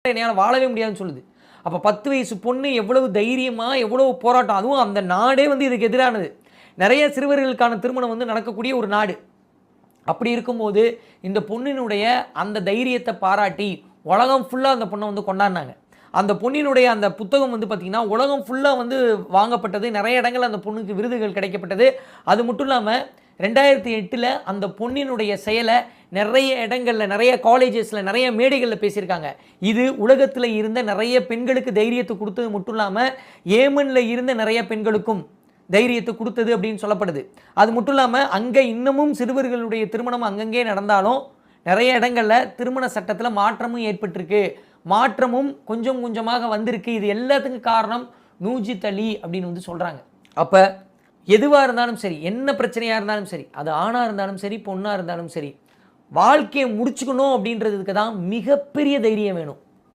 என்னையால் வாழவே முடியாதுன்னு சொல்லுது. அப்போ 10 வயசு பொண்ணு எவ்வளவு தைரியமாக எவ்வளவு போராட்டம், அதுவும் அந்த நாடே வந்து இதுக்கு எதிரானது. நிறைய சிறுவர்களுக்கான திருமணம் வந்து நடக்கக்கூடிய ஒரு நாடு. அப்படி இருக்கும்போது இந்த பொண்ணினுடைய அந்த தைரியத்தை பாராட்டி உலகம் ஃபுல்லாக அந்த பொண்ணை வந்து கொண்டாடினாங்க. அந்த பொண்ணினுடைய அந்த புத்தகம் வந்து பார்த்திங்கன்னா உலகம் ஃபுல்லாக வந்து வாங்கப்பட்டது. நிறைய இடங்கள் அந்த பொண்ணுக்கு விருதுகள் கிடைக்கப்பட்டது. அது மட்டும் இல்லாமல் 2008 அந்த பொண்ணினுடைய செயலை நிறைய இடங்களில், நிறைய காலேஜஸில், நிறைய மேடைகளில் பேசியிருக்காங்க. இது உலகத்தில் இருந்த நிறைய பெண்களுக்கு தைரியத்தை கொடுத்தது மட்டும் இல்லாமல் ஏமனில் இருந்த நிறைய பெண்களுக்கும் தைரியத்தை கொடுத்தது அப்படின்னு சொல்லப்படுது. அது மட்டும் இல்லாமல் அங்கே இன்னமும் சிறுவர்களுடைய திருமணம் அங்கங்கே நடந்தாலும் நிறைய இடங்களில் திருமண சட்டத்தில் மாற்றமும் ஏற்பட்டிருக்கு. மாற்றமும் கொஞ்சம் கொஞ்சமாக வந்திருக்கு. இது எல்லாத்துக்கும் காரணம் நூஜித் அலி அப்படின்னு வந்து சொல்கிறாங்க. அப்போ எதுவாக இருந்தாலும் சரி, என்ன பிரச்சனையாக இருந்தாலும் சரி, அது ஆணாக இருந்தாலும் சரி, பொண்ணாக இருந்தாலும் சரி, வாழ்க்கையை முடிச்சுக்கணும் அப்படின்றதுக்கு தான் மிகப்பெரிய தைரியம் வேணும்.